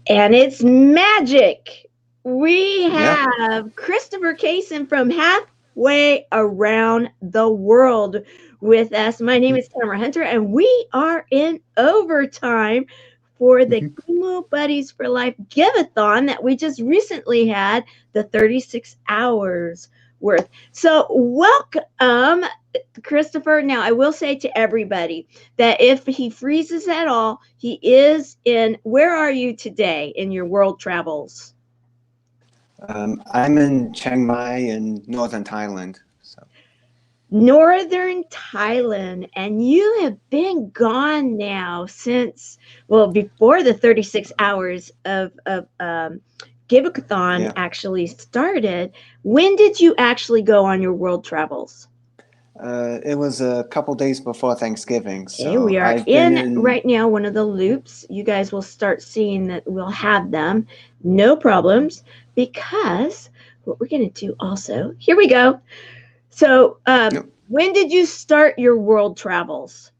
And it's magic. We Yep. have Christopher Casson from halfway around the world with us. My name is Tamara Hunter, and we are in overtime for the Chemo Buddies for Life Give-A-Thon that we just recently had, the 36 hours worth. So, welcome, Christopher. Now, I will say to everybody that if he freezes at all, he is in. Where are you today in your world travels? I'm in Chiang Mai in northern Thailand. So Northern Thailand, and you have been gone now since, well, before the 36 hours of Give-A-Thon yeah, actually started. When did you actually go on your world travels? it was a couple days before Thanksgiving. Okay, we So are I've been in in. right now one of the loops. You guys will start seeing that we'll have them. No problems, because what we're going to do also, here we go. So, Yep. when did you start your world travels?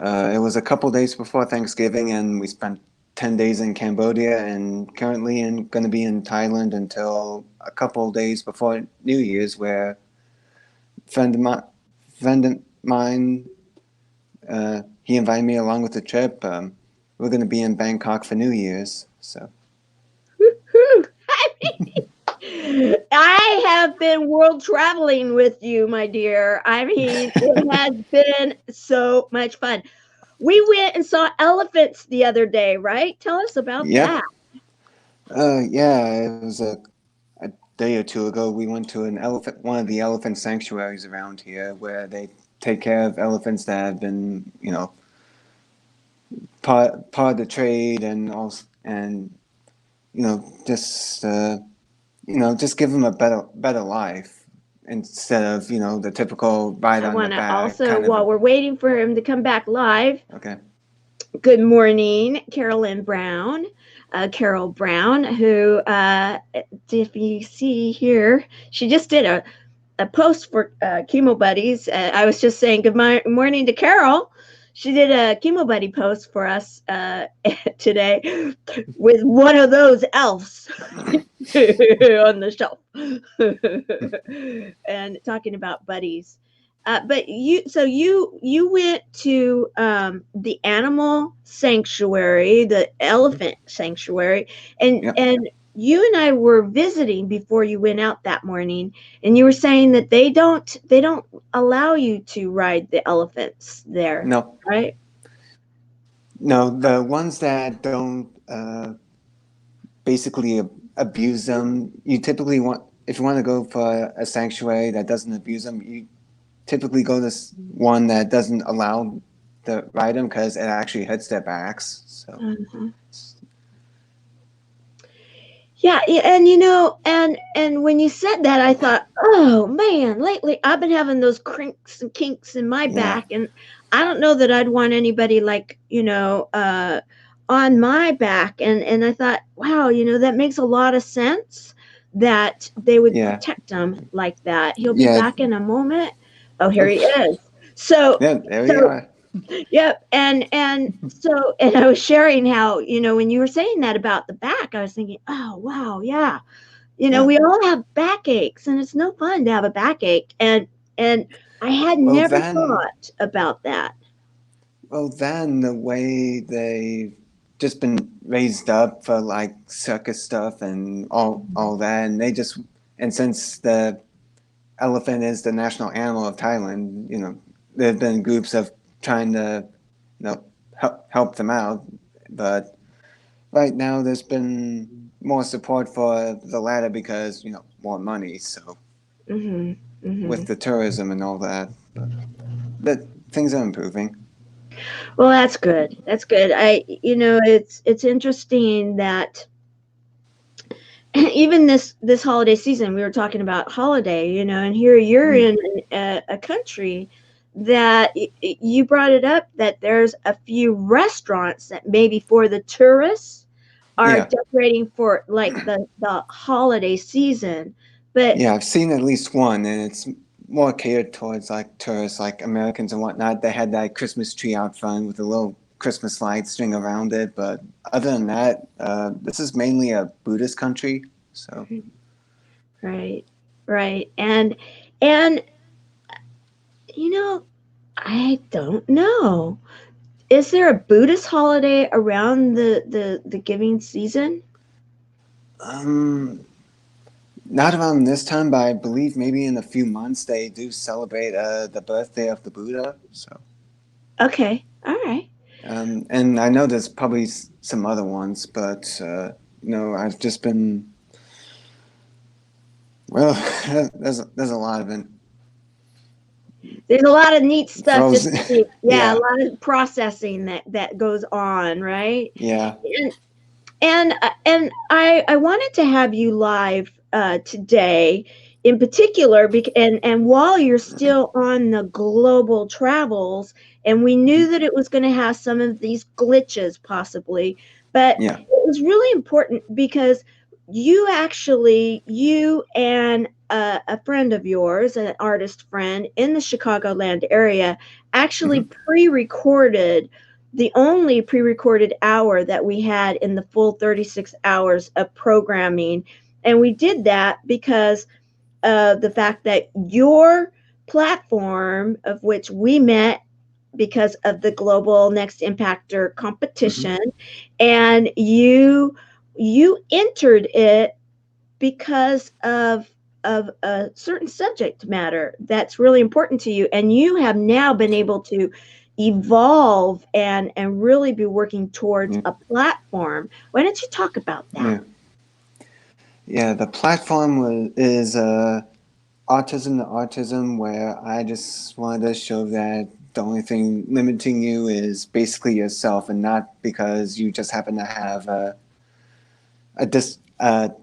It was a couple days before Thanksgiving, and we spent 10 days in Cambodia, and currently going to be in Thailand until a couple days before New Year's, where friend of mine, friend of mine, he invited me along with the trip. We're going to be in Bangkok for New Year's. So Woo-hoo. I have been world traveling with you, my dear. I mean, it has been so much fun. We went and saw elephants the other day, right? Tell us about yeah, that. yeah, it was a day or two ago. We went to one of the elephant sanctuaries around here, where they take care of elephants that have been, part of the trade, and also, and just give them a better life instead of the typical ride I on the want to back also, kind of. while we're waiting for him to come back live, Okay. good morning, Carolyn Brown. Carol Brown, who, if you see here, she just did a post for Chemo Buddies. I was just saying morning to Carol. She did a Chemo Buddy post for us today with one of those elves on the shelf and talking about buddies. But you went to the animal sanctuary, the elephant sanctuary, Yep. and you and I were visiting before you went out that morning, and you were saying that they don't allow you to ride the elephants there, No, right? no, the ones that don't basically abuse them. You typically want, if you want to go for a sanctuary that doesn't abuse them, you typically go to one that doesn't allow the ride them because it actually hurts their backs. So Mhm. Yeah, and and when you said that, I thought, oh man, lately I've been having those crinks and kinks in my yeah, back, and I don't know that I'd want anybody like on my back, and I thought, wow, that makes a lot of sense that they would yeah, protect them like that. He'll be yeah. back in a moment. Oh, here he Oof. is. So Yeah, there we so are. Yep. And I was sharing how, when you were saying that about the back, I was thinking, oh wow, yeah. Yeah. We all have backaches, and it's no fun to have a backache. And I had Well never then, thought about that. the way they just been raised up for like circus stuff and all that, and since the elephant is the national animal of Thailand, there have been groups of trying to, help them out, but right now there's been more support for the latter because more money. So Mhm. with Mhm. the tourism and all that, but that things are improving. Well, that's good. That's good. It's interesting that even this holiday season, we were talking about holiday, and here you're Mm. in a country that you brought it up, that there's a few restaurants that maybe for the tourists are Yeah, decorating for like the holiday season, but yeah, I've seen at least one, and it's more catered towards like tourists, like Americans and whatnot. They had that Christmas tree out front with a little Christmas lights string around it. But other than that, this is mainly a Buddhist country. So Right, right. And you know, I don't know. Is there a Buddhist holiday around the giving season? um, not around this time, but I believe maybe in a few months they do celebrate the birthday of the Buddha. So Okay, all right. and I know there's probably some other ones, but I've just been well. There's a lot of it. There's a lot of neat stuff just Frozen. to be, yeah, a Yeah, lot of processing that goes on, right? yeah. And I wanted to have you live today in particular, and while you're still on the global travels, and we Mhm. knew that it was going to have some of these glitches possibly, but Yeah. it was really important because you and a friend of yours, an artist friend in the Chicagoland area, actually Hmm. pre-recorded the only pre-recorded hour that we had in the full 36 hours of programming. And we did that because of the fact that your platform, of which we met because of the global next impactor Hmm. competition, and you entered it because of a certain subject matter that's really important to you, and you have now been able to evolve and really be working towards Yeah. a platform. Why don't you talk about that? Yeah. Yeah. The platform is autism to autism, where I just wanted to show that the only thing limiting you is basically yourself, and not because you just happen to have a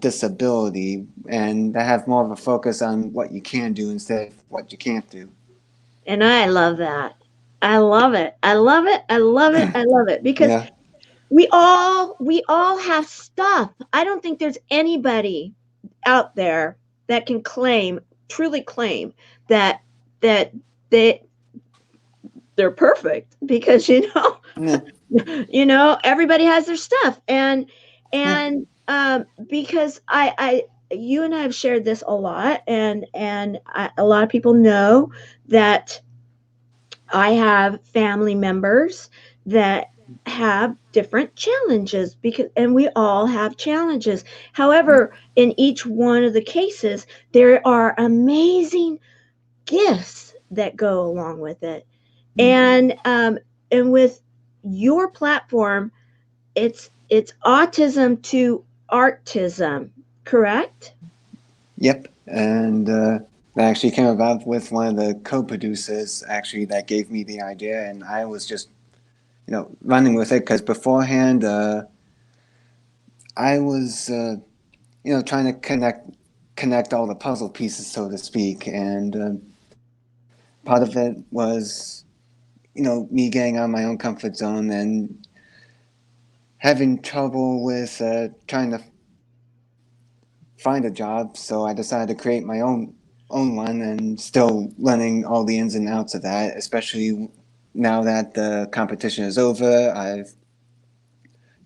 disability, and to have more of a focus on what you can do instead of what you can't do. And I love that. I love it. I love it. I love it. I love it because Yeah. we all have stuff. I don't think there's anybody out there that can claim, truly claim, that that they they're perfect, because Yeah. everybody has their stuff. and Yeah. and because I you and I have shared this a lot, and a lot of people know that I have family members that have different challenges, and we all have challenges. Yeah. However, in each one of the cases, there are amazing gifts that go along with it. Mm. And with your platform, it's autism to artism, correct? Yep. And that actually came about with one of the co-producers actually that gave me the idea, and I was just running with it because beforehand I was trying to connect all the puzzle pieces, so to speak, and part of it was me getting out of my own comfort zone and having trouble with trying to find a job. So I decided to create my own one, and still learning all the ins and outs of that, especially now that the competition is over. I've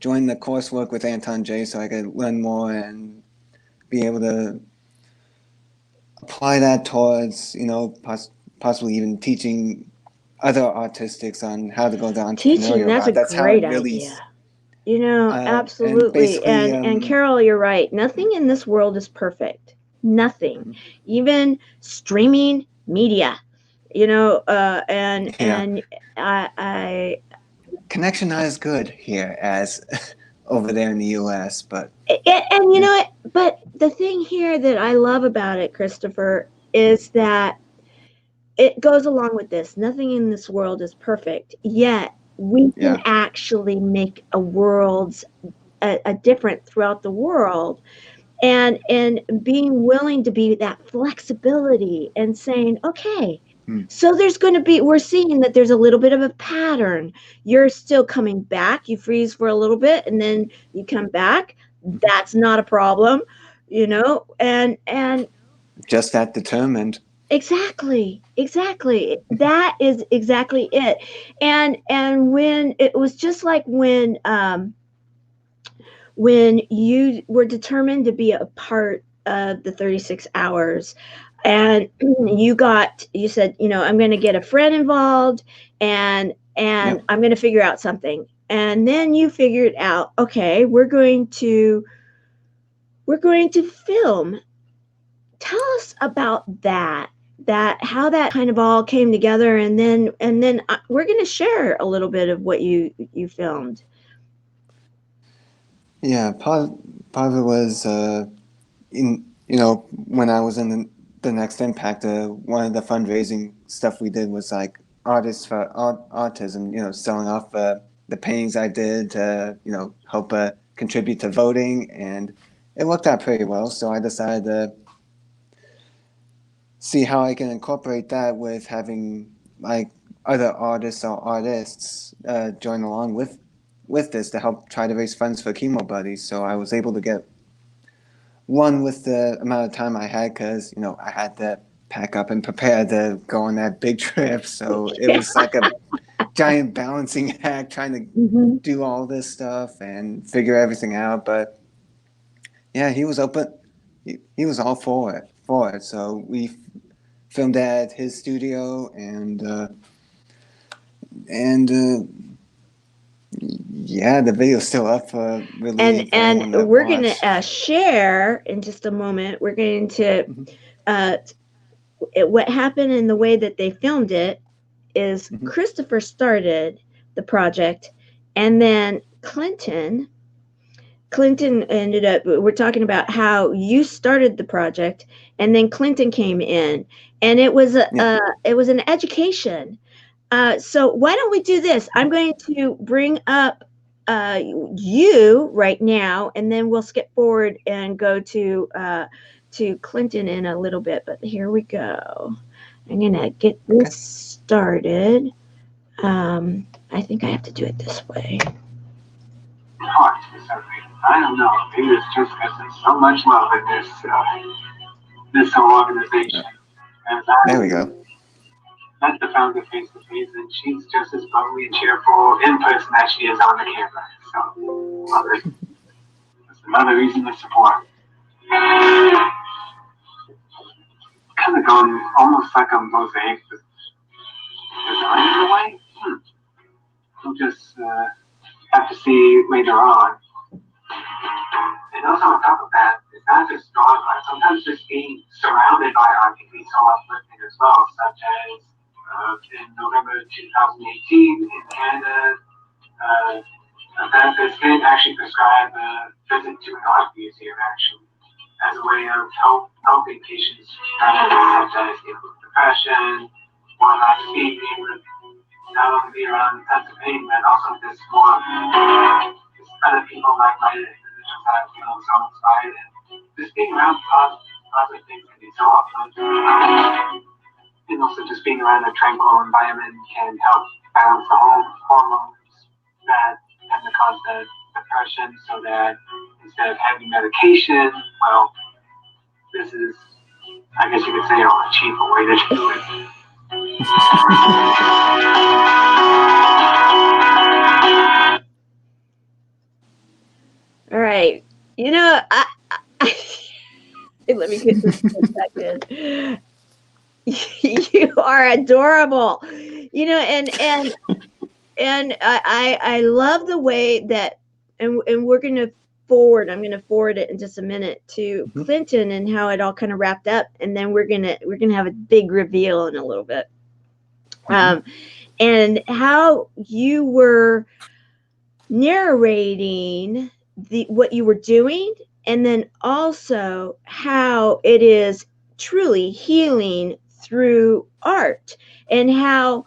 joined the coursework with Anton J so I could learn more and be able to apply that towards, possibly even teaching other autistics on how to go the Teaching, entrepreneurial that's a route. That's how it great really, idea. and Absolutely. basically, And Carol, you're right. Nothing in this world is perfect. Nothing. Even streaming media. yeah, And I connection not as good here as over there in the U.S., but and you yeah, know what? But the thing here that I love about it, Christopher, is that it goes along with this. Nothing in this world is perfect. Yet we can yeah, actually make a difference throughout the world, and being willing to be that flexibility and saying, okay, hmm, so we're seeing that there's a little bit of a pattern. You're still coming back, you freeze for a little bit and then you come back. mhm. That's not a problem. And Just that determined. Exactly, exactly. That is exactly it. And when it was just like when you were determined to be a part of the 36 hours, and you said, I'm going to get a friend involved, and Yep. I'm going to figure out something. And then you figured out, okay, we're going to film. Tell us about that how that kind of all came together, and then we're going to share a little bit of what you filmed. Yeah, part of it was in when I was in the Next Impact, one of the fundraising stuff we did was like artists for autism. Selling off the paintings I did to help contribute to voting, and it worked out pretty well. So I decided to see how I can incorporate that with having like other artists join along with this to help try to raise funds for Chemo Buddies. So I was able to get one with the amount of time I had because I had to pack up and prepare to go on that big trip. So it was like a giant balancing act trying to Hmm. do all this stuff and figure everything out. But yeah, he was open. He was all for it. So we filmed at his studio and yeah, the video's still up for really and for and anyone to we're going watch. to share in just a moment. We're going to Hmm. uh what happened in the way that they filmed it is Hmm. Christopher started the project, and then Clinton ended up, we're talking about how you started the project, and then Clinton came in, and Yeah. it was an education. So why don't we do this? I'm going to bring up you right now, and then we'll skip forward and go to Clinton in a little bit. But here we go. I'm gonna get Okay. this started. I think I have to do it this way. Heart for some reason. I don't know. Maybe it's just because there's so much love in this whole Uh, organization. As there I we go. met the founder face to face, and she's just as bubbly and cheerful in person as she is on the camera. So, love it. That's another reason to support. Kind of going almost like a mosaic design in a way. We'll just have to see later on. And also on top of that, it's not just drawing art. Sometimes just being surrounded by art can be so uplifting as well, such as in November 2018 in Canada, the state actually prescribed a visit to an art museum actually as a way of helping patients such as depression, or like being able to not only be around sense of pain, but also this more just other people like-minded individuals that feel so inspired. And just being around positive things can be so uplifting. And also just being around a tranquil environment can help balance the whole hormones that tend to cause the depression so that instead of having medication, well, this is, I guess you could say, a cheaper way to do it. All right. I let me get this in a second. You are adorable. And I love the way that, and I'm gonna forward it in just a minute to Hmm. Clinton and how it all kind of wrapped up, and then we're gonna have a big reveal in a little bit. Hmm. Um, and how you were narrating the what you were doing, and then also how it is truly healing through art, and how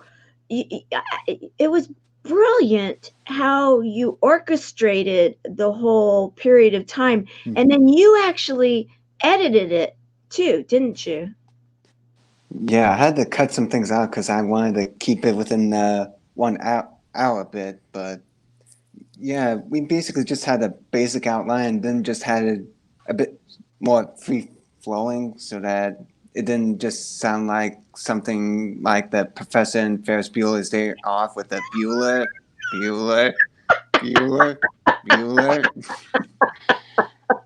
it was brilliant how you orchestrated the whole period of time, and Hmm. then you actually edited it too, didn't you? Yeah, I had to cut some things out because I wanted to keep it within the 1 hour bit. But yeah, we basically just had a basic outline, then just had it a bit more free flowing so that it didn't just sound like something like the professor in Ferris Bueller's Day Off with the Bueller, Bueller, Bueller, Bueller.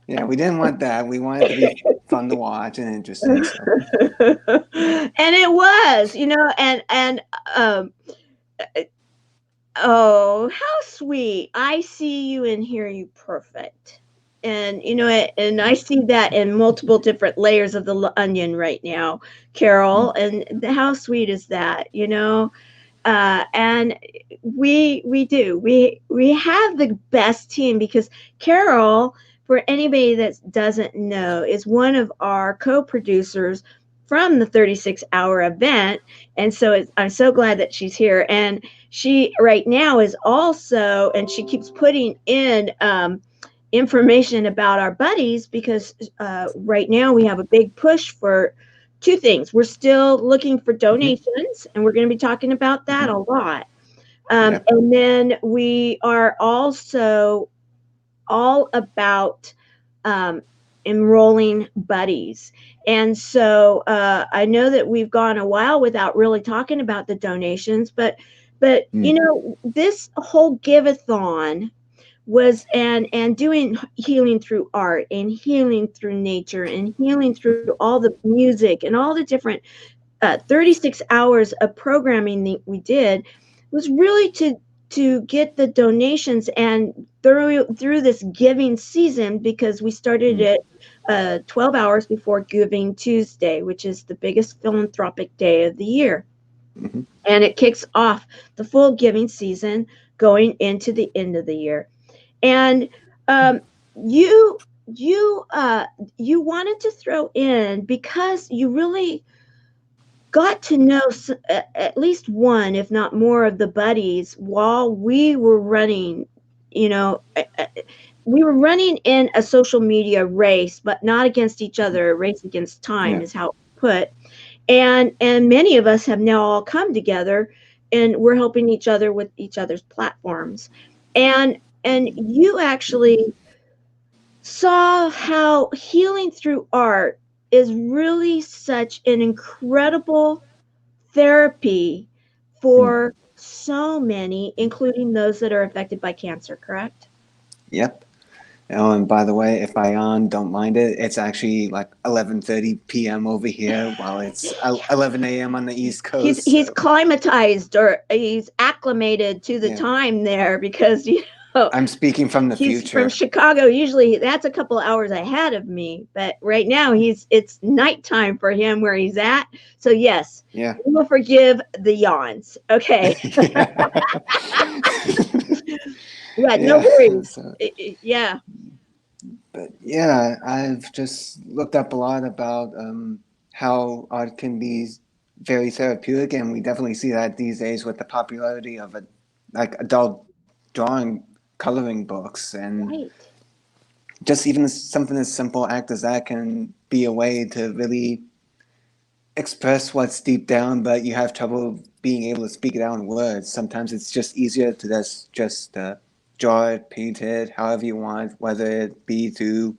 Yeah, we didn't want that. We wanted it to be fun to watch and interesting. So. And it was, and oh, how sweet. I see you and hear you perfect. And and I see that in multiple different layers of the onion right now, Carol. And how sweet is that, and we have the best team because Carol, for anybody that doesn't know, is one of our co-producers from the 36-hour event. And so I'm so glad that she's here. And she right now is also, and she keeps putting in information about our buddies because right now we have a big push for two things. We're still looking for donations, and we're going to be talking about that a lot. And then we are also all about enrolling buddies. And so I know that we've gone a while without really talking about the donations, but this whole Give-A-Thon was and doing healing through art and healing through nature and healing through all the music and all the different 36 hours of programming that we did was really to get the donations and through this giving season, because we started it 12 hours before Giving Tuesday, which is the biggest philanthropic day of the year. And it kicks off the full giving season going into the end of the year. And you wanted to throw in, because you really got to know at least one, if not more, of the buddies while we were running. We were running in a social media race, but not against each other. A race against time is how it's put. And many of us have now all come together, and we're helping each other with each other's platforms. And you actually saw how healing through art is really such an incredible therapy for so many, including those that are affected by cancer, correct? Yep. Oh, and by the way, if I don't mind it, it's actually like 11:30 p.m. over here, while it's 11 a.m. on the East Coast. He's climatized, or he's acclimated to the time there, because I'm speaking from the future. He's from Chicago. Usually that's a couple hours ahead of me, but right now it's nighttime for him where he's at. So yes, we will forgive the yawns. Okay. No worries. But I've just looked up a lot about how art can be very therapeutic, and we definitely see that these days with the popularity of adult coloring books, and just even something as simple act as that can be a way to really express what's deep down, but you have trouble being able to speak it out in words. Sometimes it's just easier to just draw it, paint it, however you want, whether it be to,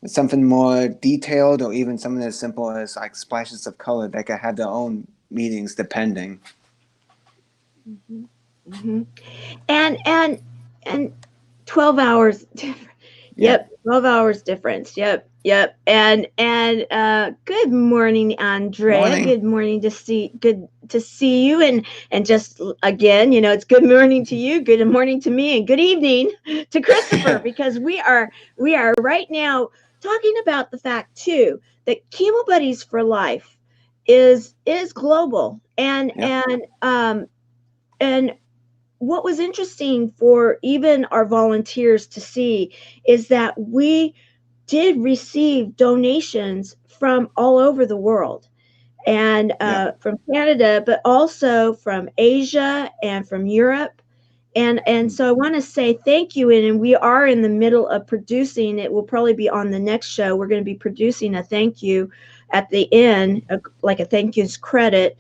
something more detailed, or even something as simple as like splashes of color that can have their own meanings depending. And 12 hours difference. Yep, 12 hours difference. Yep. And good morning, Andrea. Morning. Good morning good to see you. And just again, it's good morning to you, good morning to me, and good evening to Christopher, because we are right now talking about the fact too that Chemo Buddies for Life is global. And what was interesting for even our volunteers to see is that we did receive donations from all over the world, and from Canada, but also from Asia and from Europe. And so I want to say thank you. And we are in the middle of producing. It will probably be on the next show. We're going to be producing a thank you at the end, like a thank you's credit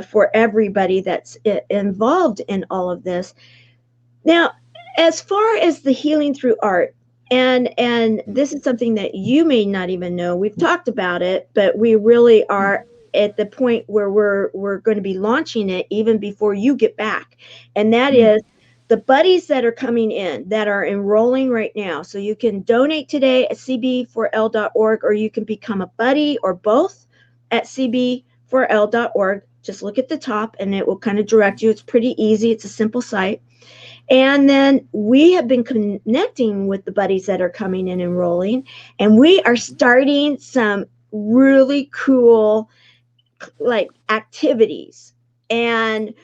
for everybody that's involved in all of this. Now, as far as the healing through art, And this is something that you may not even know. We've talked about it, but we really are at the point where we're going to be launching it even before you get back. And that is the buddies that are coming in, that are enrolling right now. So you can donate today at cb4l.org, or you can become a buddy, or both, at cb4l.org. Just look at the top and it will kind of direct you. It's pretty easy. It's a simple site. And then we have been connecting with the buddies that are coming and enrolling, and we are starting some really cool like activities. And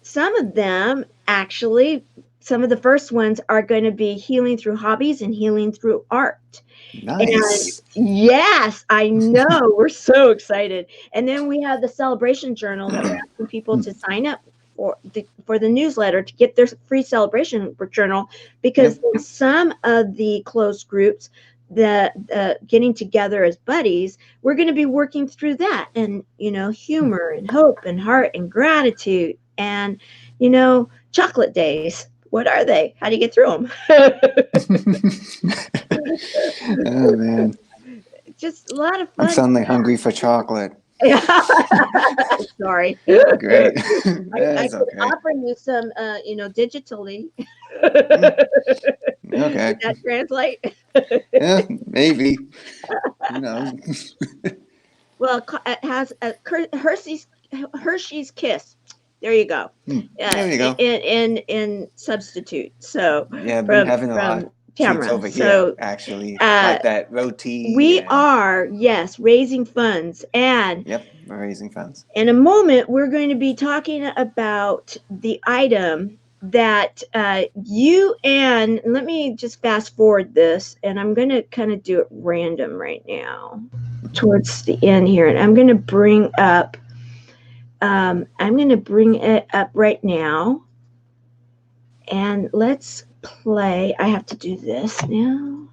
some of them, actually, some of the first ones are going to be healing through hobbies and healing through art. Nice. And yes, I know. We're so excited. And then we have the celebration journal that we're asking people to sign up for the newsletter to get their free celebration journal, because in some of the closed groups, the getting together as buddies, we're going to be working through that, and humor and hope and heart and gratitude and chocolate days. What are they? How do you get through them? Oh man, just a lot of fun. I'm suddenly hungry for chocolate. Sorry. Great. I could okay. offer you some, digitally. Okay. Does that translate? Yeah, maybe. Who knows? Well, it has a Hershey's Kiss. There you go. There you go. In substitute. So yeah, I've been having a lot of treats over here, actually, like that roti. We are, yes, raising funds. And yep, we're raising funds. In a moment, we're going to be talking about the item that and let me just fast forward this, and I'm going to kind of do it random right now towards the end here. And I'm going to bring it up right now. And let's play. I have to do this now.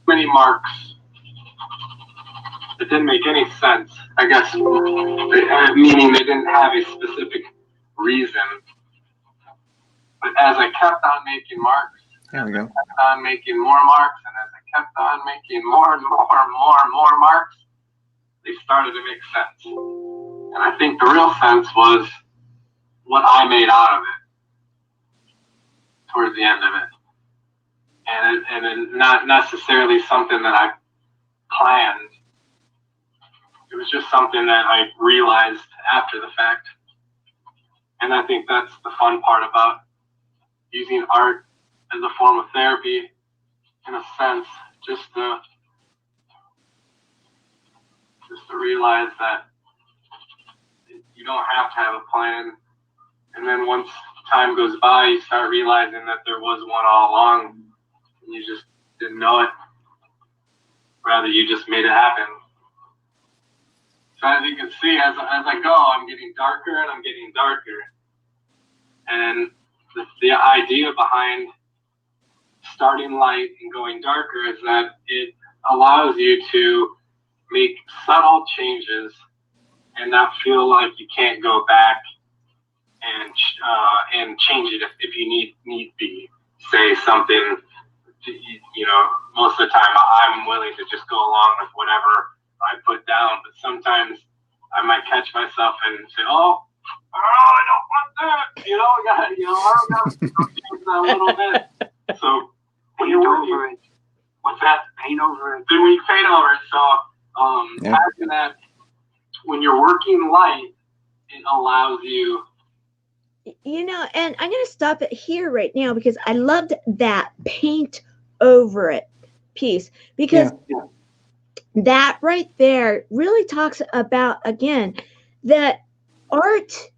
Many marks. It didn't make any sense, I guess, meaning they didn't have a specific reason. But as I kept on making marks, there we go. kept on making more marks, and as I kept on making more and more and more and more marks, they started to make sense. And I think the real sense was what I made out of it towards the end of it. And not necessarily something that I planned. It was just something that I realized after the fact. And I think that's the fun part about using art as a form of therapy, in a sense, just to realize that you don't have to have a plan. And then once time goes by, you start realizing that there was one all along, and you just didn't know it. Rather, you just made it happen. So as you can see, as I go, I'm getting darker and I'm getting darker. And the idea behind starting light and going darker is that it allows you to make subtle changes and not feel like you can't go back and change it if you need be. Say something, most of the time I'm willing to just go along with whatever I put down, but sometimes I might catch myself and say, oh, I don't want that. I gotta change that a little bit. So when you're over it, what's that? Paint over it. Then we paint over it. So after that, when you're working light, it allows you. And I'm going to stop it here right now, because I loved that paint over it piece, because that right there really talks about, again, that art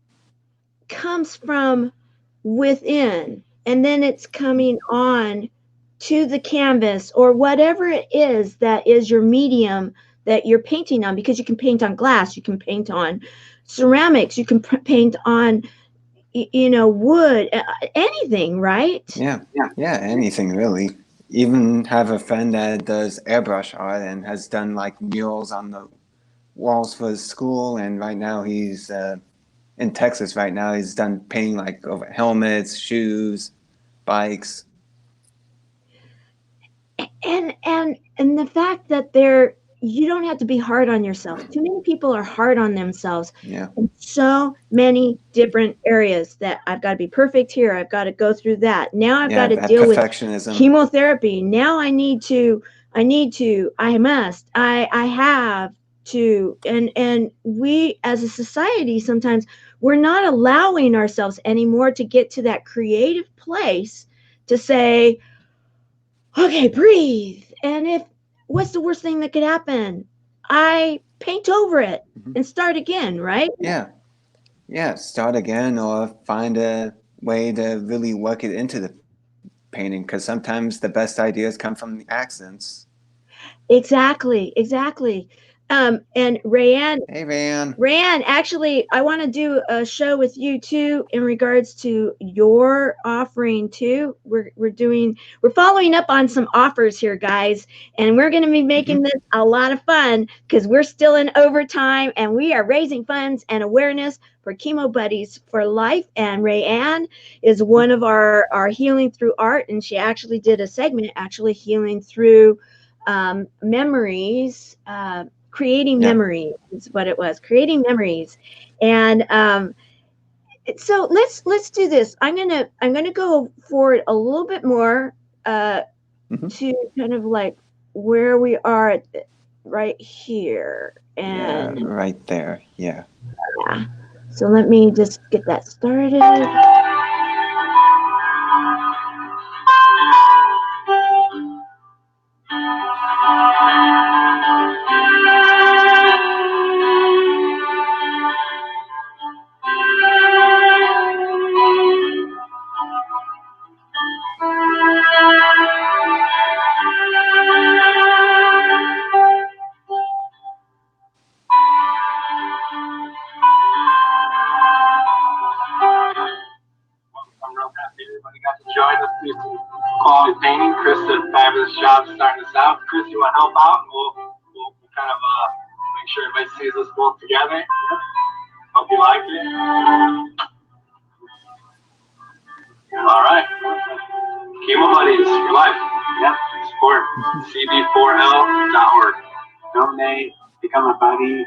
comes from within, and then it's coming on to the canvas or whatever it is that is your medium that you're painting on, because you can paint on glass, you can paint on ceramics, you can paint on wood, anything, right? Yeah, anything really. Even have a friend that does airbrush art and has done like murals on the walls for his school, and right now he's in Texas right now. He's done painting like over helmets, shoes, bikes. and the fact that you don't have to be hard on yourself. Too many people are hard on themselves Yeah. in so many different areas that I've got to be perfect here. I've got to go through that. Now I've got Yeah, to that deal with perfectionism. chemotherapy. Now I must, I have to. And we as a society, sometimes we're not allowing ourselves anymore to get to that creative place to say, okay, breathe. And if what's the worst thing that could happen? I paint over it Mhm. and start again, right? Yeah. Yeah, start again or find a way to really work it into the painting, because sometimes the best ideas come from the accidents. Exactly, exactly. And Hey, Van. Rayanne, actually, I want to do a show with you too in regards to your offering too. We're following up on some offers here, guys, and we're going to be making this a lot of fun because we're still in overtime and we are raising funds and awareness for Chemo Buddies for Life. And Rayanne is one of our healing through art, and she actually did a segment actually healing through memories. Creating Yeah. memories is what it was, creating memories. And so let's do this. I'm gonna go forward a little bit more to kind of like where we are right here. Yeah, And right there. Yeah. yeah, so let me just get that started. I'm real happy everybody got to join us do some quality painting. Chris did a fabulous job starting us out. Chris, you want to help out? We'll kind of make sure everybody sees us both together. Hope you like it. All right. Chemo Buddies for life. Yep. Support cb4l.org. Donate, become a buddy.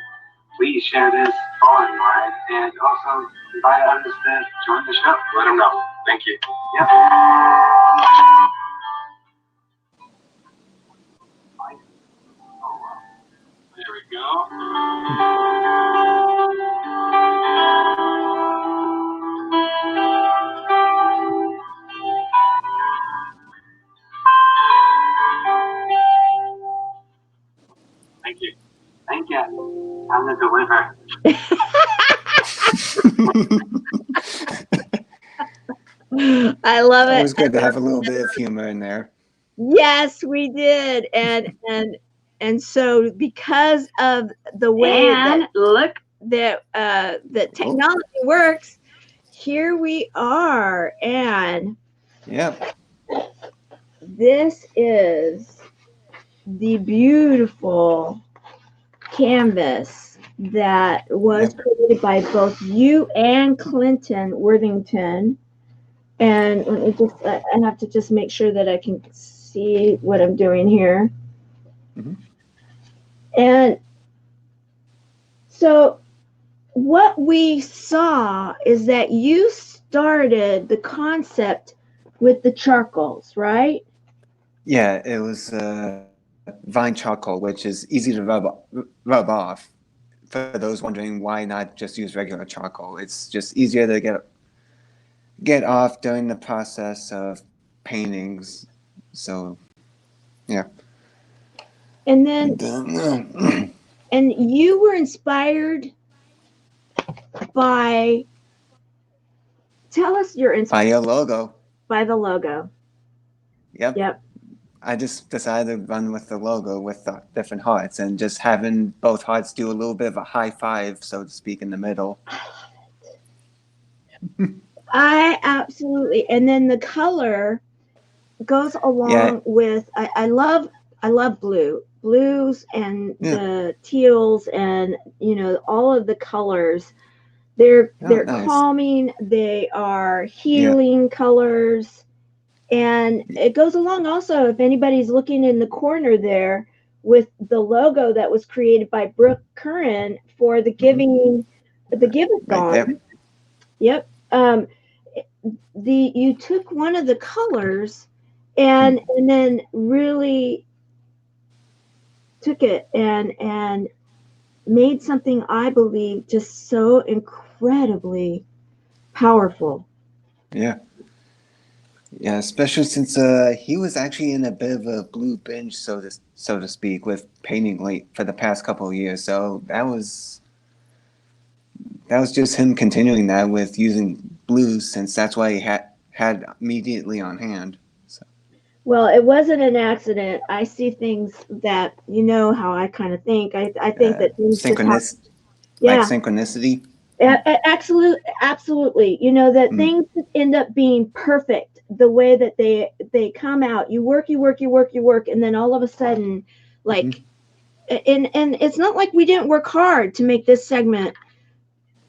Please share this far and wide, and also invite others to join the show. Let them know. Thank you. Yep. There we go. Thank you. Thank you. I'm the deliver. I love it. Always good to have a little bit of humor in there. Yes, we did. And so because of the way that look that that technology works, here we are. And Yep. this is the beautiful canvas that was created by both you and Clinton Worthington. And let me just, I have to just make sure that I can see what I'm doing here. Mhm. And so what we saw is that you started the concept with the charcoals, right? Yeah, it was vine charcoal, which is easy to rub off. For those wondering why not just use regular charcoal, it's just easier to get off during the process of paintings. So, yeah. And then and you were inspired by, tell us your by inspiration your logo. by the logo. Yep. Yep. I just decided to run with the logo with the different hearts, and just having both hearts do a little bit of a high five, so to speak, in the middle. I absolutely, and then the color goes along with, I love blues and the teals, and all of the colors. They're nice. calming, they are healing colors. And it goes along also, if anybody's looking in the corner there, with the logo that was created by Brooke Curran for the Right Give-A-Thon. there. Yep. You took one of the colors and then really took it and made something, I believe, just so incredibly powerful. Yeah. Yeah, especially since he was actually in a bit of a blue binge, so to speak, with painting late for the past couple of years. So that was just him continuing that with using blues, since that's why he had immediately on hand. So Well, it wasn't an accident. I see things that, you know how I kind of think. I think that things just happen. like Yeah, synchronicity. absolutely. You know that Mm. things end up being perfect the way that they come out. You work, you work, you work, you work, and then all of a sudden, like, and it's not like we didn't work hard to make this segment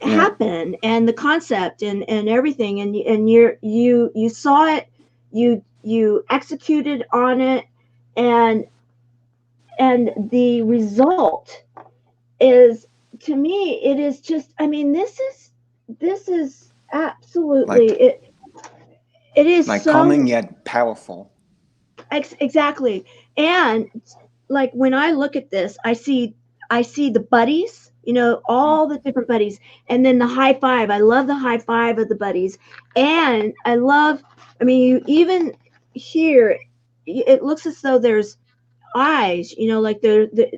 Yeah. happen, and the concept and everything, and you saw it, you executed on it, and the result is, to me, it is just, I mean, this is absolutely Like it is like so calming yet powerful. exactly. And like when I look at this, I see the buddies, you know, Mm. all the different buddies, and then the high five. I love the high five of the buddies, and I love. I mean, you even here, it looks as though there's eyes, you know, like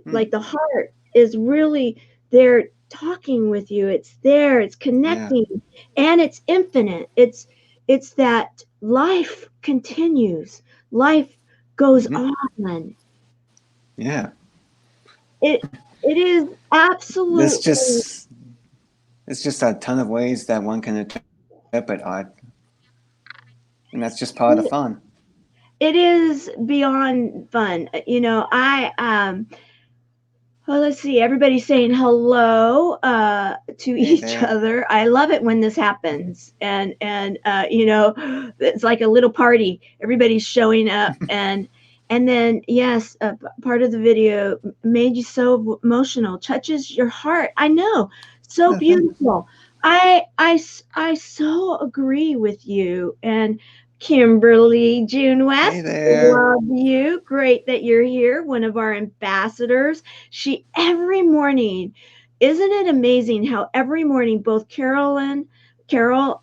like the heart is really there talking with you. It's there, it's Yeah. connecting, and it's infinite. It's that life continues. Life goes on. Yeah. It is This absolutely, just it's just a ton of ways that one can interpret art, and that's just part of the fun. it is beyond fun. You know, well, let's see. Everybody's saying hello to Hey each there. other. I love it when this happens, and you know, it's like a little party. Everybody's showing up, and then yes, part of the video made you so emotional, touches your heart. I know, so Oh, thanks. beautiful. I so agree with you. And Kimberly June Hey West, there. love you. Great that you're here, one of our ambassadors. She every morning, isn't it amazing how every morning both Carol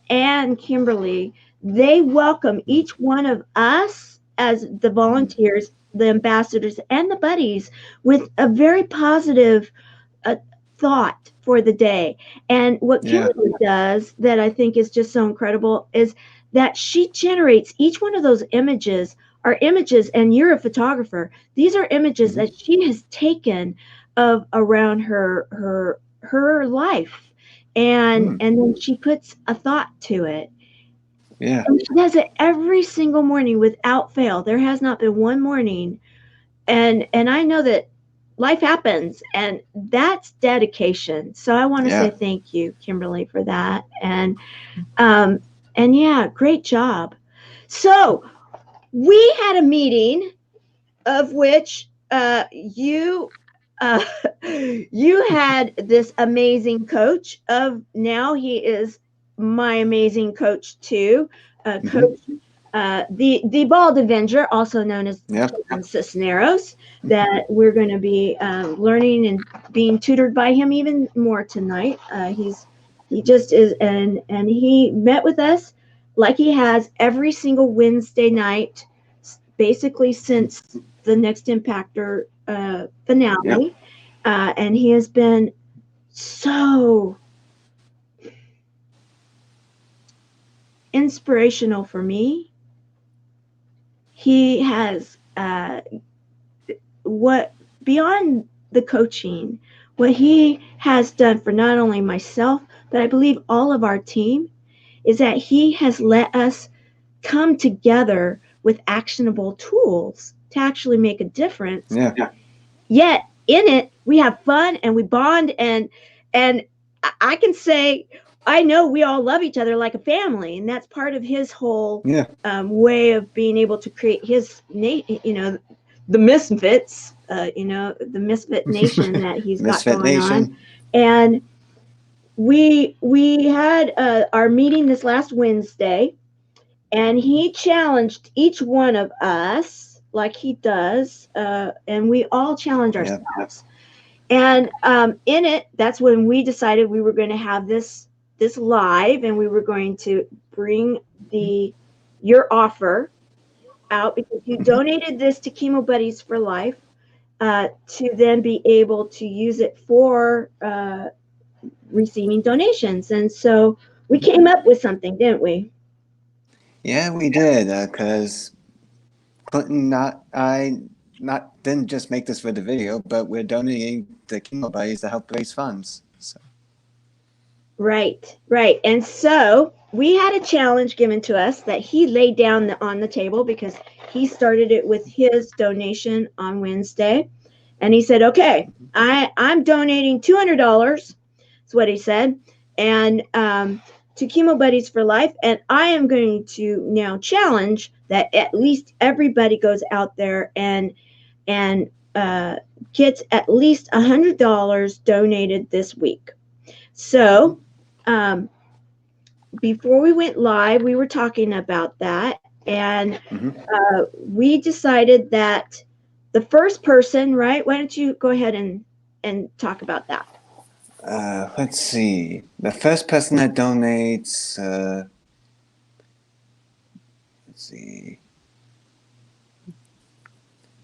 and Kimberly, they welcome each one of us as the volunteers, the ambassadors, and the buddies with a very positive uh, thought for the day. And what Yeah. Kimberly does that I think is just so incredible is that she generates each one of those images are images, and you're a photographer. These are images that she has taken of around her life, and then she puts a thought to it. Yeah. And she does it every single morning without fail. There has not been one morning, and I know that life happens, and that's dedication. So I want to say Yeah. thank you, Kimberly, for that. Um and yeah, great job. So we had a meeting of which you uh, you had this amazing coach of, now he is my amazing coach too, coach the Bald Avenger, also known as Yeah. Cisneros, that we're going to be learning and being tutored by him even more tonight. He just is, and he met with us like he has every single Wednesday night, basically since the Next Impactor Yeah. finale, and he has been so inspirational for me. He has what beyond the coaching, what he has done for not only myself, but I believe all of our team, is that he has let us come together with actionable tools to actually make a difference. Yeah. Yet in it, we have fun and we bond, and I can say I know we all love each other like a family, and that's part of his whole Yeah. way of being able to create his, the misfits, the misfit nation that he's got Misfit going on. Nation. And we had our meeting this last Wednesday, and he challenged each one of us like he does, and we all challenge ourselves. And in it, that's when we decided we were going to have this live, and we were going to bring your offer out because you donated this to Chemo Buddies for Life, to then be able to use it for receiving donations. And so we came up with something, didn't we? Yeah, we did, because Clinton didn't just make this for the video, but we're donating to Chemo Buddies to help raise funds. So. Right. And so we had a challenge given to us that he laid down on the table because he started it with his donation on Wednesday. And he said, okay, I'm donating $200. That's what he said. And to Chemo Buddies for Life. And I am going to now challenge that at least everybody goes out there and gets at least $100 donated this week. So before we went live, we were talking about that, and we decided that the first person, right? Why don't you go ahead and talk about that? Let's see. The first person that donates, let's see.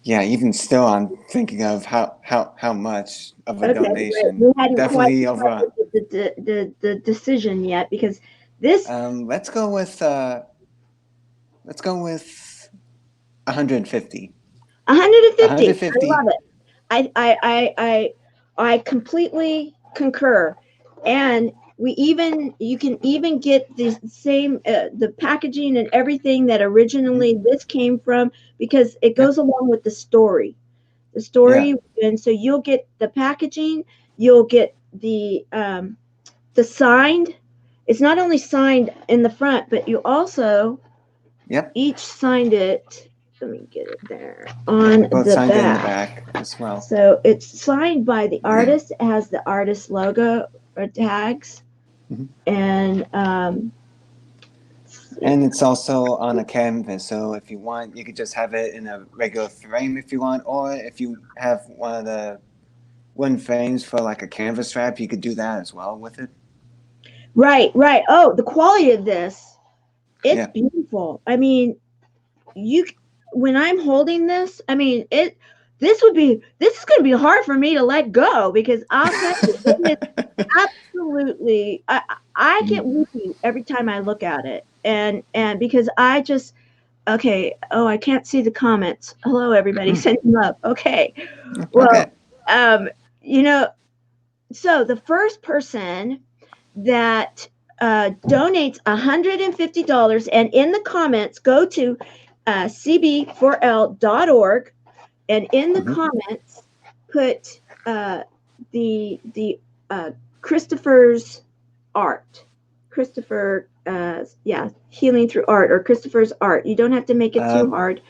Yeah, even still, I'm thinking of how much of a donation. Right. We hadn't definitely quite over the decision yet because this. Let's go with 150. 150. I love it. I completely concur. And you can even get the same the packaging and everything that originally this came from, because it goes along with the story. And so you'll get the packaging, you'll get the signed. It's not only signed in the front, but you also each signed it. Let me get it there on both the signed back. in the back as well. So it's signed by the artist. It has the artist logo or tags, and it's also on a canvas. So if you want, you could just have it in a regular frame if you want, or if you have one of the wooden frames for like a canvas wrap, you could do that as well with it. Right. Oh, the quality of this, it's beautiful. I mean, when I'm holding this, I mean, this is going to be hard for me to let go, because I'll tell you, it is absolutely, I get weepy every time I look at it. And because I just, okay. Oh, I can't see the comments. Hello, everybody. Send them up. Okay. Well, so the first person that donates $150, and in the comments, go to cb4l.org, and in the comments put the Christopher's art. Healing through art, or Christopher's art. You don't have to make it too hard.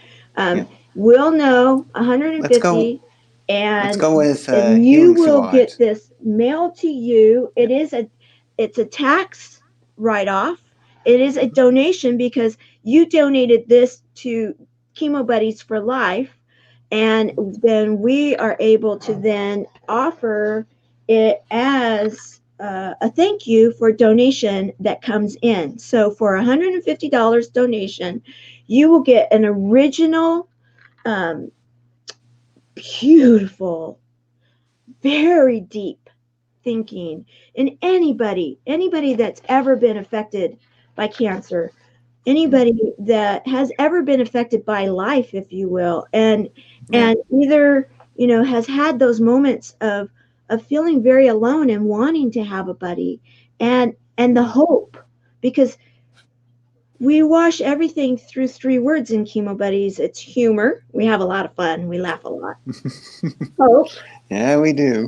We'll know 150. Let's go with and you will get this mailed to you. It's a tax write-off. It is a donation because you donated this to Chemo Buddies for Life, and then we are able to then offer it as a thank you for donation that comes in. So for $150 donation, you will get an original, beautiful, very deep thinking. And anybody that's ever been affected by cancer, anybody that has ever been affected by life, if you will, and either has had those moments of feeling very alone and wanting to have a buddy, and the hope, because we wash everything through 3 words in Chemo Buddies. It's humor. We have a lot of fun. We laugh a lot. Hope. Yeah, we do.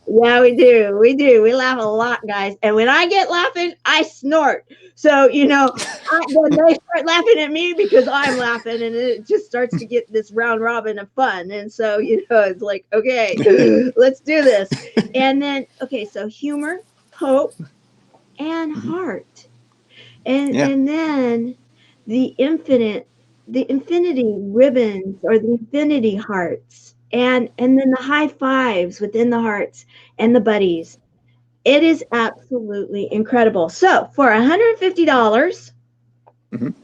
Yeah, we do. We do. We laugh a lot, guys. And when I get laughing, I snort. So, then they start laughing at me because I'm laughing, and it just starts to get this round robin of fun. And so, it's like, okay, let's do this. And then, okay, so humor, hope, and Mhm. heart. And Yeah. and then the infinity ribbons or the infinity hearts, and then the high fives within the hearts and the buddies. It is absolutely incredible. So for $150, Mhm.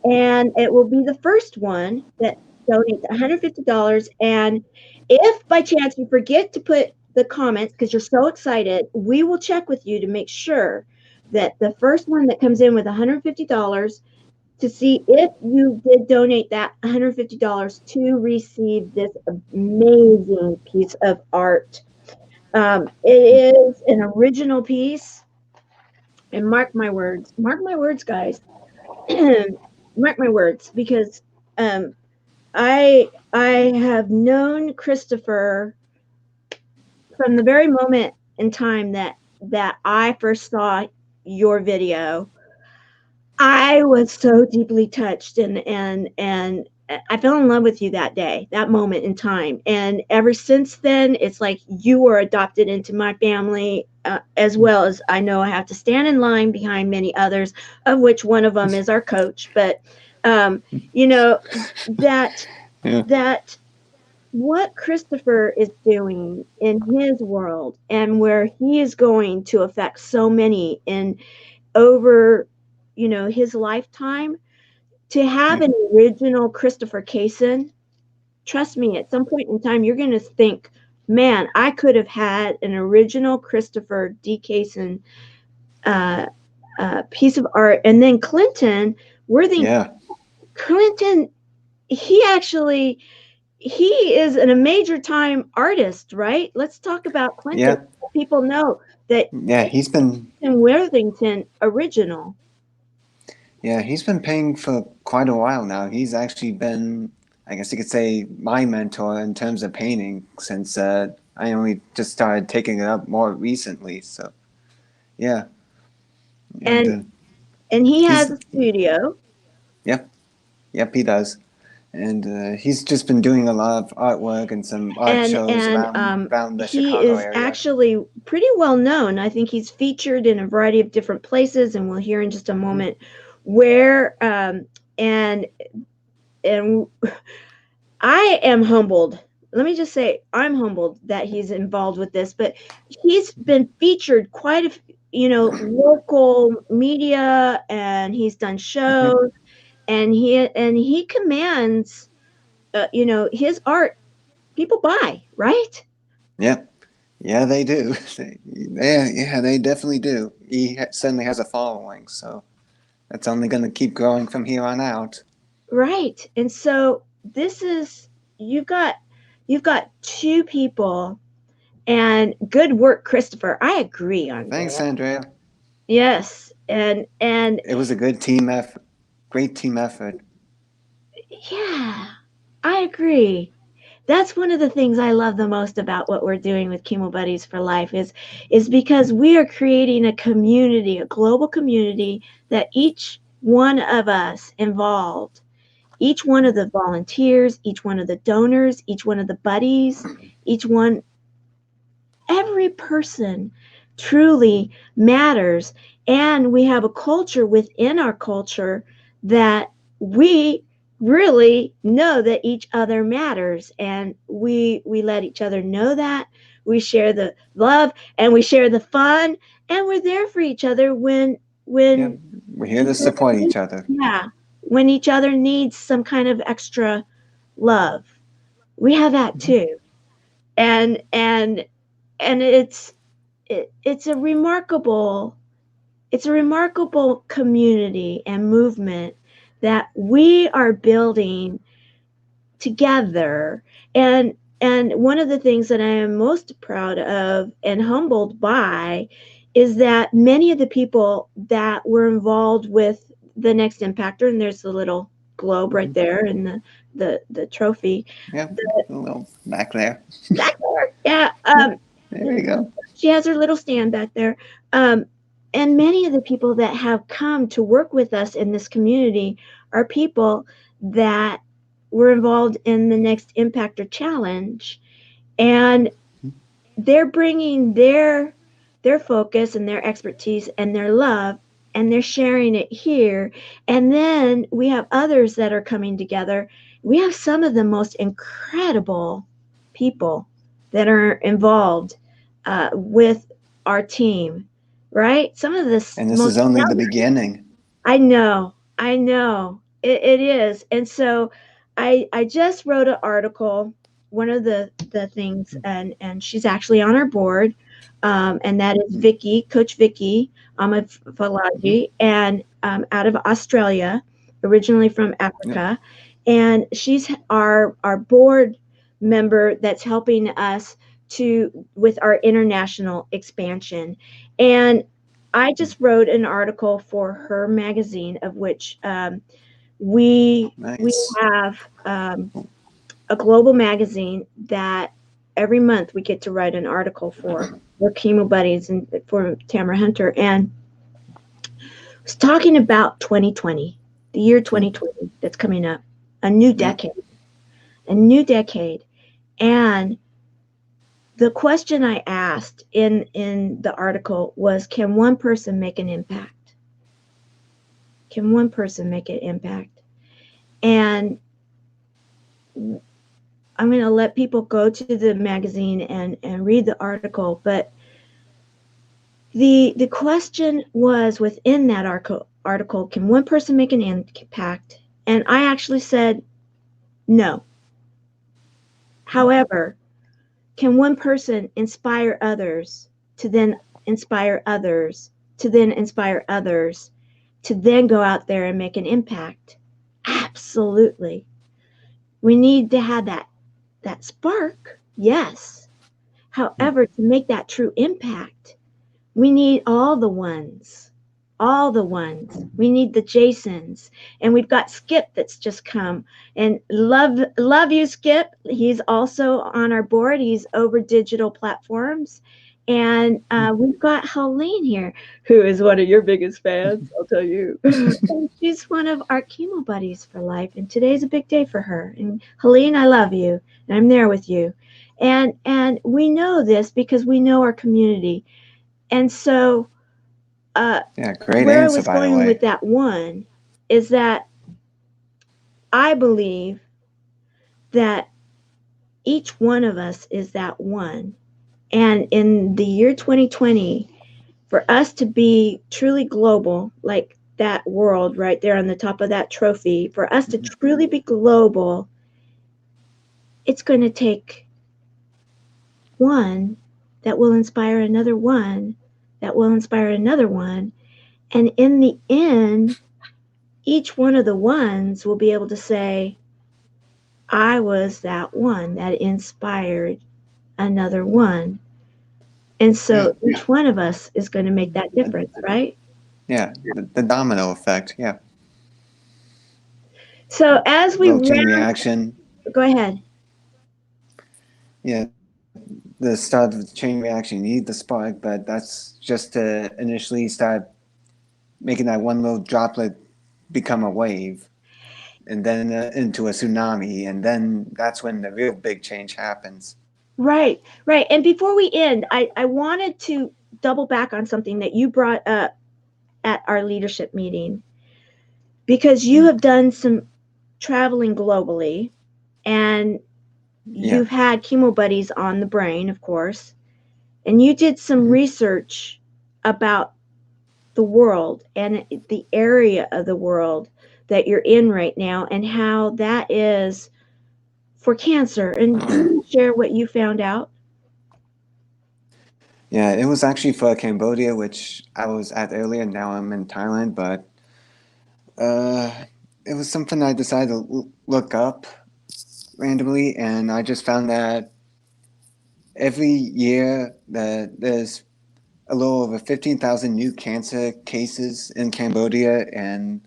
and it will be the first one that donates $150. And if by chance you forget to put the comments because you're so excited, we will check with you to make sure that the first one that comes in with $150 to see if you did donate that $150 to receive this amazing piece of art. It is an original piece, and mark my words, guys. Mark my words, because um, I have known Christopher from the very moment in time that I first saw your video. I was so deeply touched, and I fell in love with you that day, that moment in time. And ever since then, it's like you were adopted into my family, as well as I know I have to stand in line behind many others, of which one of them is our coach. But you know that Yeah. that what Christopher is doing in his world and where he is going to affect so many in over his lifetime, to have Yeah. an original Christopher Casson. Trust me, at some point in time you're going to think, man, I could have had an original Christopher D. Casson uh, piece of art. And then Worthing Yeah. Clinton, he actually, he is a major time artist, right? Let's talk about Clinton. Yeah. People know that Yeah. in Worthington original. Yeah, he's been paying for quite a while now. He's actually been, I guess you could say, my mentor in terms of painting since I only just started taking it up more recently. So, yeah. And and and he has he's, a studio. yep, yep, he does. And he's just been doing a lot of artwork and some art shows And around the he Chicago is area. actually pretty well known. I think he's featured in a variety of different places, and we'll hear in just a Mhm. moment where. And I am humbled. Let me just say, I'm humbled that he's involved with this, but he's been featured quite local media, and he's done Mhm. shows, and he commands, his art. People buy, right? Yep. Yeah, they do. Yeah, they definitely do. Certainly has a following, so that's only going to keep growing from here on out. Right. And so this is you've got you've got two people, and good work, Christopher. I agree, Thanks, Andrea. Andrea. Yes. And It was a good team effort, great team effort. yeah, I agree. That's one of the things I love the most about what we're doing with Chemo Buddies for Life is because we are creating a community, a global community, that each one of us involved, each one of the volunteers, each one of the donors, each one of the buddies, each one, every person truly matters. And we have a culture within our culture that we really know that each other matters, and we let each other know that. We share the love, and we share the fun, and we're there for each other Yeah, when we're here to support each other. yeah, when each other needs some kind of extra love. We have that Mhm. too. And it's a remarkable community and movement that we are building together. And one of the things that I am most proud of and humbled by is that many of the people that were involved with the Next Impactor, and there's the little globe right Mhm. there, and the trophy Yeah, a little back there. back there, yeah. Yeah, There you go. She has her little stand back there. Um, and many of the people that have come to work with us in this community are people that were involved in the next Impactor Challenge, and they're bringing their focus and their expertise and their love, and they're sharing it here. And then we have others that are coming together. We have some of the most incredible people that are involved with our team, right? Some of the And this most is only the beginning. I know it is. And so I just wrote an article, one of the things, and she's actually on our board, and that is Vicky, Coach Vicky Mhm. Amafalaji, and out of Australia, originally from Yep. Africa, and she's our board member that's helping us to with our international expansion. And I just wrote an article for her magazine, of which we Nice. have a global magazine that every month we get to write an article for. We're Chemo Buddies and for Tamara Hunter, and was talking about 2020, the year 2020 that's coming up, a new Yep. decade, a new decade, and the question I asked in the article was, can one person make an impact? Can one person make an impact? And I'm going to let people go to the magazine and read the article, but the question was within that article, can one person make an impact? And I actually said no. However, can one person inspire others to then inspire others to then inspire others to then go out there and make an impact? Absolutely. We need to have that spark, yes. However, to make that true impact, we need all the ones. All the ones. We need the Jasons. And we've got Skip that's just come. And love you, Skip. He's also on our board. He's over digital platforms. And we've got Helene here, who is one of your biggest fans, I'll tell you. And she's one of our chemo buddies for life. And today's a big day for her. And Helene, I love you. And I'm there with you. And we know this because we know our community. And so Yeah, great where I answer, was by the going with way. that one is that I believe that each one of us is that one. And in the year 2020, for us to be truly global, like that world right there on the top of that trophy, for us to truly be global, it's going to take one that will inspire another one, that will inspire another one. And in the end, each one of the ones will be able to say, I was that one that inspired another one. And Yeah. so each one of us is going to make that difference, right? Yeah. The domino effect. Yeah. So as we Little chain round, reaction. go ahead. Yeah. The start of the chain reaction. You need the spark, but that's just to initially start making that one little droplet become a wave, and then into a tsunami, and then that's when the real big change happens. Right, right. And before we end, I wanted to double back on something that you brought up at our leadership meeting, because you have done some traveling globally, and Yeah. you've had Chemo Buddies on the brain, of course, and you did some research about the world and the area of the world that you're in right now and how that is for cancer. And can you share what you found out? Yeah, it was actually for Cambodia, which I was at earlier. Now I'm in Thailand, but uh, it was something I decided to look up randomly, and I just found that every year that there's a little over 15,000 new cancer cases in Cambodia, and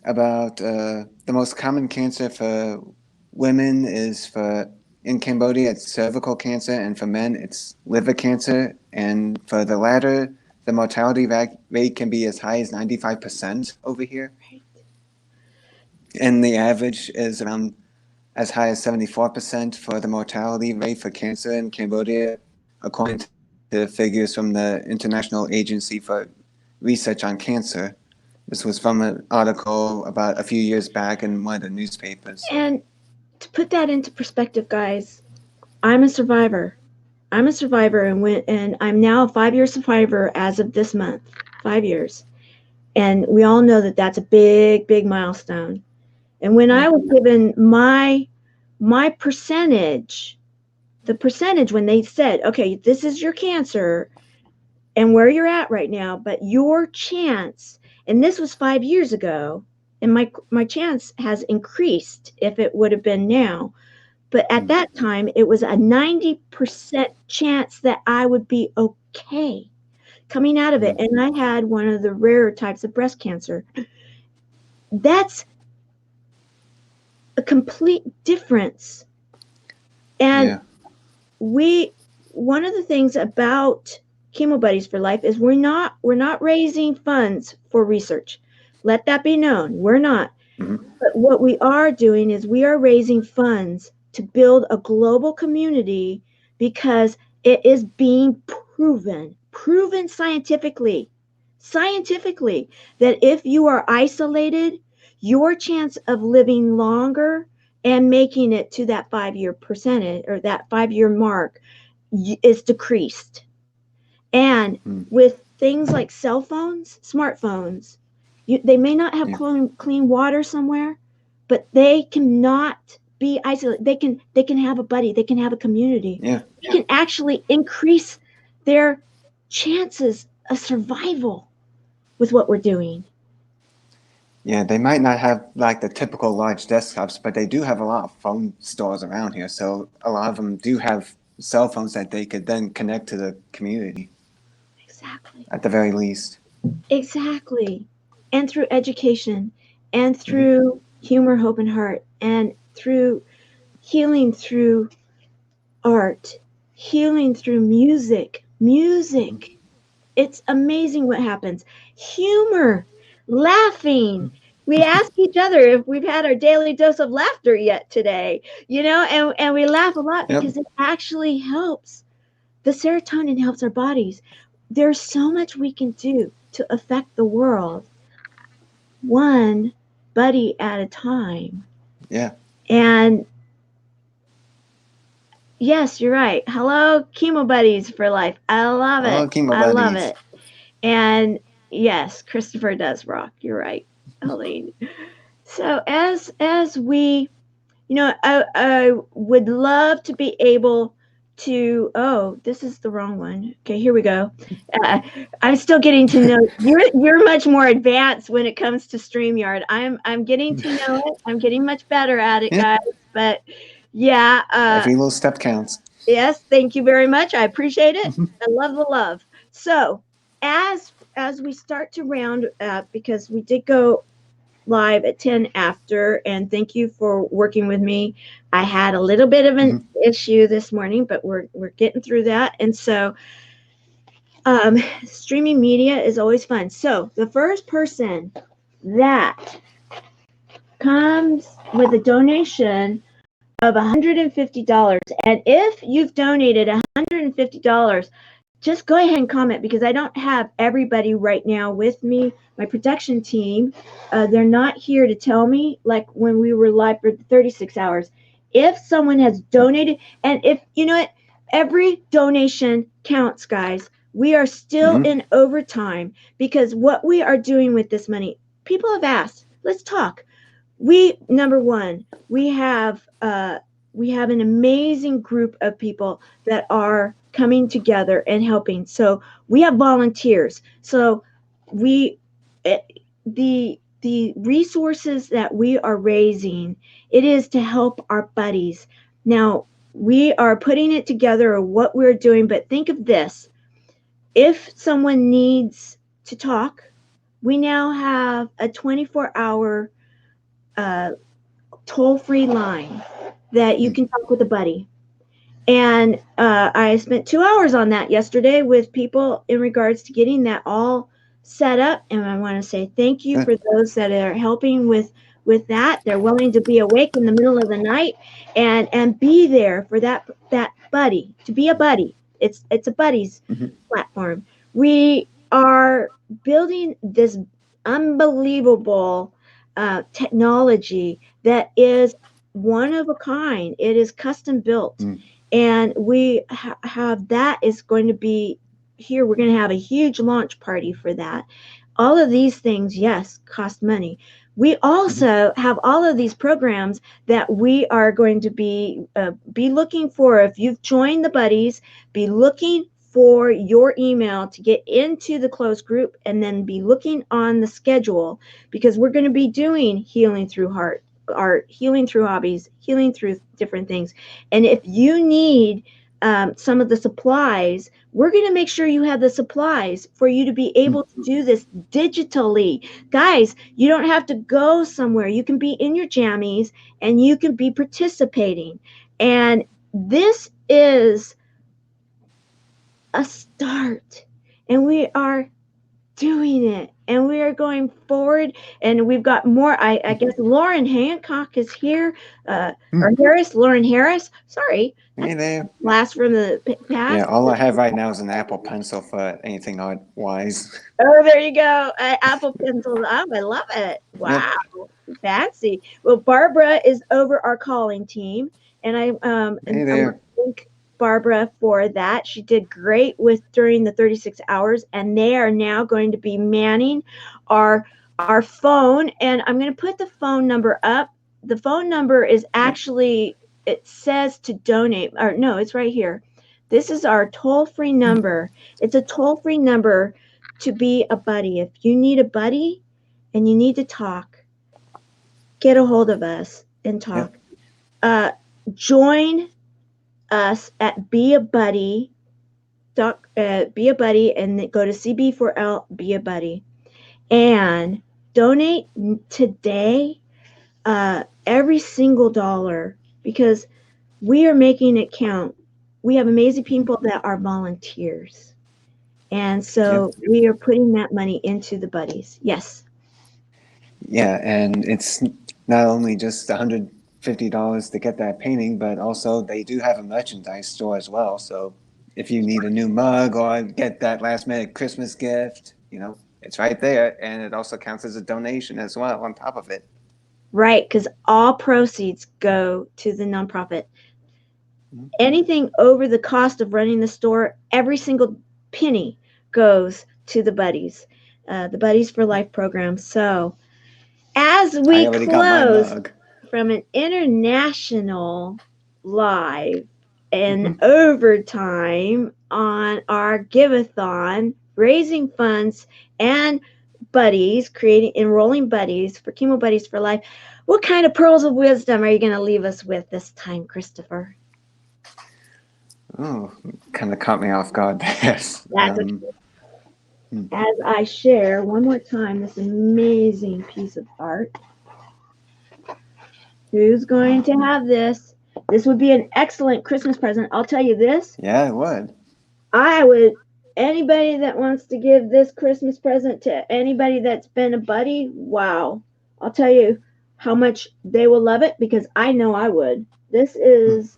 about the most common cancer for women is for in Cambodia, it's cervical cancer, and for men, it's liver cancer. And for the latter, the mortality rate can be as high as 95% over here. And the average is around as high as 74% for the mortality rate for cancer in Cambodia, according to figures from the International Agency for Research on Cancer. This was from an article about a few years back in one of the newspapers. And to put that into perspective, guys, I'm a survivor. And I'm now a 5-year survivor as of this month. 5 years. And we all know that that's a big, big milestone. And when I was given my percentage, the percentage when they said, okay, this is your cancer and where you're at right now, but your chance, and this was 5 years ago, and my chance has increased if it would have been now. But at that time, it was a 90% chance that I would be okay coming out of it. And I had one of the rarer types of breast cancer. That's a complete difference. And one of the things about Chemo Buddies for Life is we're not raising funds for research. Let that be known. We're not. But what we are doing is we are raising funds to build a global community because it is being proven scientifically, that if you are isolated, your chance of living longer and making it to that 5-year percentage or that 5-year mark is decreased. And with things like cell phones, smartphones, they may not have clean water somewhere, but they cannot be isolated. They can have a buddy. They can have a community. They can actually increase their chances of survival with what we're doing. Yeah, they might not have like the typical large desktops, but they do have a lot of phone stores around here. So a lot of them do have cell phones that they could then connect to the community. Exactly. At the very least. Exactly. And through education and through humor, hope, and heart, and through healing through art, healing through music. It's amazing what happens. Humor, laughing. We ask each other if we've had our daily dose of laughter yet today, and we laugh a lot because it actually helps. The serotonin helps our bodies. There's so much we can do to affect the world, one buddy at a time. Yeah. And yes, you're right. Hello, Chemo Buddies for Life. I love it. Hello, Chemo Buddies. I love it. And yes, Christopher does rock. You're right, Helene. So as we, I would love to be able to. Oh, this is the wrong one. Okay, here we go. I'm still getting to know you're much more advanced when it comes to StreamYard. I'm getting to know it. I'm getting much better at it, guys. But every little step counts. Yes, thank you very much. I appreciate it. I love the love. So as we start to round up, because we did go live at 10 after, and thank you for working with me. I had a little bit of an issue this morning, but we're getting through that. And so streaming media is always fun. So the first person that comes with a donation of $150, and if you've donated $150, just go ahead and comment, because I don't have everybody right now with me. My production team, they're not here to tell me, like when we were live for 36 hours. If someone has donated, and if, every donation counts, guys. We are still in overtime, because what we are doing with this money, people have asked, let's talk. Number one, we have an amazing group of people that are coming together and helping. So we have volunteers. So the resources that we are raising, it is to help our buddies. Now, we are putting it together of what we're doing, but think of this. If someone needs to talk, we now have a 24-hour toll-free line that you can talk with a buddy. And I spent 2 hours on that yesterday with people in regards to getting that all set up. And I want to say thank you for those that are helping with that. They're willing to be awake in the middle of the night and be there for that buddy, to be a buddy. It's a buddies platform. We are building this unbelievable technology that is one of a kind. It is custom built, and we have that is going to be here. We're going to have a huge launch party for that. All of these things, yes, cost money. We also have all of these programs that we are going to be looking for. If you've joined the buddies, be looking for your email to get into the closed group, and then be looking on the schedule, because we're going to be doing healing through heart, art, healing through hobbies, healing through different things. And if you need some of the supplies, we're going to make sure you have the supplies for you to be able to do this digitally. Guys, you don't have to go somewhere. You can be in your jammies and you can be participating. And this is a start. And we are doing it, and we are going forward, and we've got more. I guess Lauren Hancock is here, or Harris, Lauren Harris. Sorry, Hey there. last from the past. Yeah, all I have right now is an Apple Pencil for anything art wise. Oh, there you go. Apple Pencil. Oh, I love it. Wow, fancy. Well, Barbara is over our calling team, and Hey there. thank Barbara for that. She did great with during the 36 hours, and they are now going to be manning our phone. And I'm going to put the phone number up. The phone number is actually, it says to donate, or no, it's right here. This is our toll-free number. It's a toll-free number to be a buddy. If you need a buddy and you need to talk, get a hold of us and talk. Join us at Be a Buddy, Be a Buddy, and go to CB4L, Be a Buddy, and donate today, every single dollar, because we are making it count. We have amazing people that are volunteers, and so we are putting that money into the buddies. Yes. Yeah, and it's not only just $150 to get that painting, but also they do have a merchandise store as well. So if you need a new mug or get that last minute Christmas gift, it's right there, and it also counts as a donation as well on top of it. Right, because all proceeds go to the nonprofit. Anything over the cost of running the store, every single penny goes to the buddies, the Buddies for Life program. So as we close from an international live and overtime on our Give-A-Thon, raising funds and buddies, enrolling buddies for Chemo Buddies for Life, what kind of pearls of wisdom are you going to leave us with this time, Christopher? Oh, kind of caught me off guard. Yes. That's as I share one more time this amazing piece of art. Who's going to have this? This would be an excellent Christmas present. I'll tell you this. Yeah, it would. I would. Anybody that wants to give this Christmas present to anybody that's been a buddy, wow. I'll tell you how much they will love it, because I know I would. This is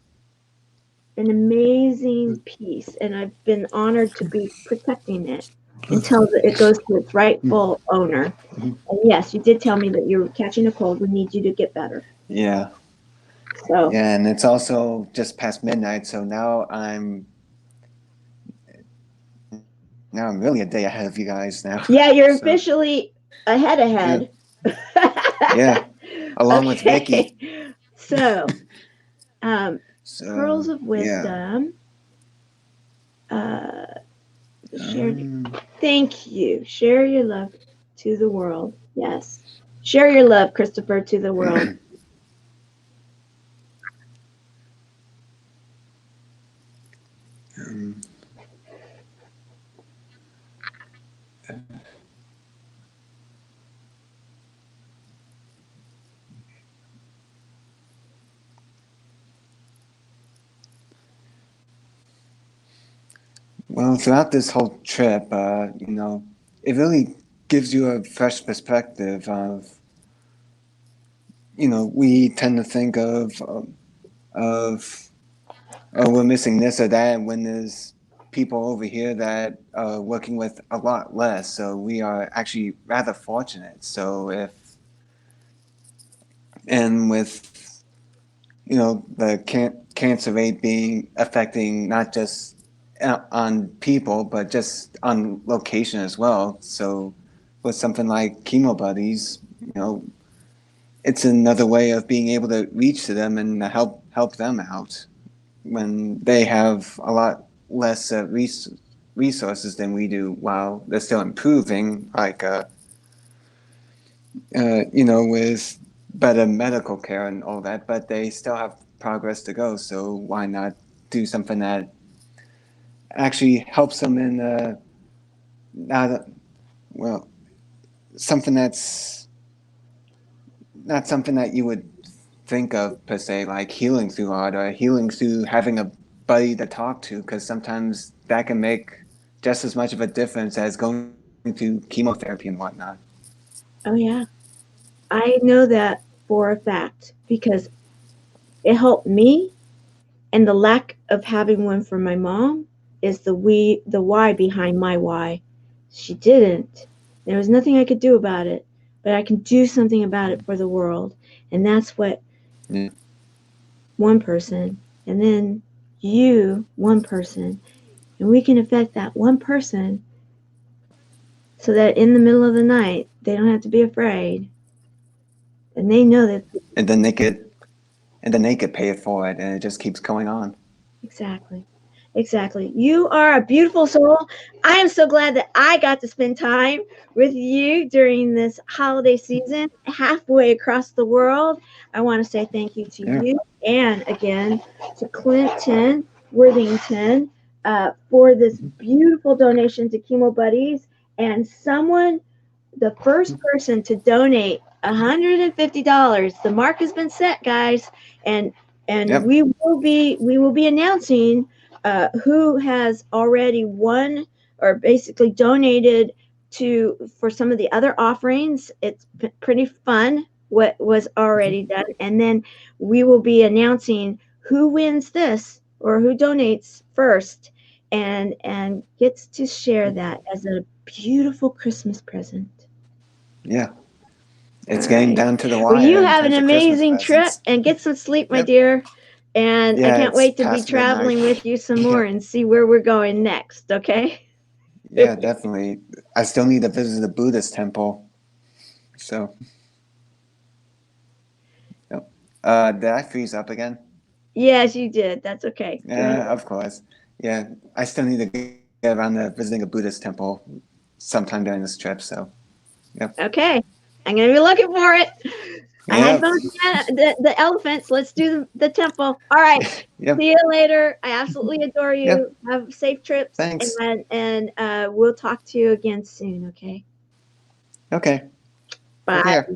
an amazing piece, and I've been honored to be protecting it until it goes to its rightful owner. And yes, you did tell me that you're catching a cold. We need you to get better. Yeah. So. Yeah, and it's also just past midnight, so now I'm really a day ahead of you guys now. Yeah, you're officially ahead. Yeah. Along with Vicky. So, pearls of wisdom. Thank you. Share your love to the world. Yes. Share your love, Christopher, to the world. Well, throughout this whole trip, it really gives you a fresh perspective of, we tend to think of oh, we're missing this or that when there's people over here that are working with a lot less. So we are actually rather fortunate. So and with, the cancer rate being affecting not just on people, but just on location as well. So with something like Chemo Buddies, it's another way of being able to reach to them and help them out when they have a lot less resources than we do, while they're still improving, like with better medical care and all that, but they still have progress to go. So why not do something that actually helps them in not well something that's not something that you would think of per se, like healing through art or healing through having a buddy to talk to, because sometimes that can make just as much of a difference as going through chemotherapy and whatnot. Oh yeah, I know that for a fact because it helped me, and the lack of having one for my mom is the why behind my why. She didn't. There was nothing I could do about it, but I can do something about it for the world, and that's what Yeah. one person, and then you, one person, and we can affect that one person so that in the middle of the night they don't have to be afraid, and they know that And then they could pay it forward, and it just keeps going on. exactly. Exactly. You are a beautiful soul. I am so glad that I got to spend time with you during this holiday season, halfway across the world. I want to say thank you to Yeah. you and again to Clinton Worthington for this beautiful donation to Chemo Buddies. And someone, the first person to donate $150. The mark has been set, guys, and Yep. we will be announcing who has already won or basically donated to for some of the other offerings. It's pretty fun what was already done, and then we will be announcing who wins this or who donates first and gets to share that as a beautiful Christmas present. Yeah. All It's getting right. down to the Well, wire you in have an terms of Christmas amazing trip presents. and get some sleep, my Yep. dear. And I Yeah, can't it's wait to be past midnight. traveling with you some Yeah. more and see where we're going next, okay? Yeah, definitely. I still need to visit the Buddhist temple. So, yep. Did I freeze up again? Yes, you did. That's okay. Go ahead. Yeah, of course. Yeah, I still need to get around to visiting a Buddhist temple sometime during this trip. So, yep. Okay. I'm going to be looking for it. I had Yep. fun with the elephants. Let's do the temple. All right. Yep. See you later. I absolutely adore Yep. you. Have safe trips, Thanks. and we'll talk to you again soon, okay? Okay. Take Bye. care.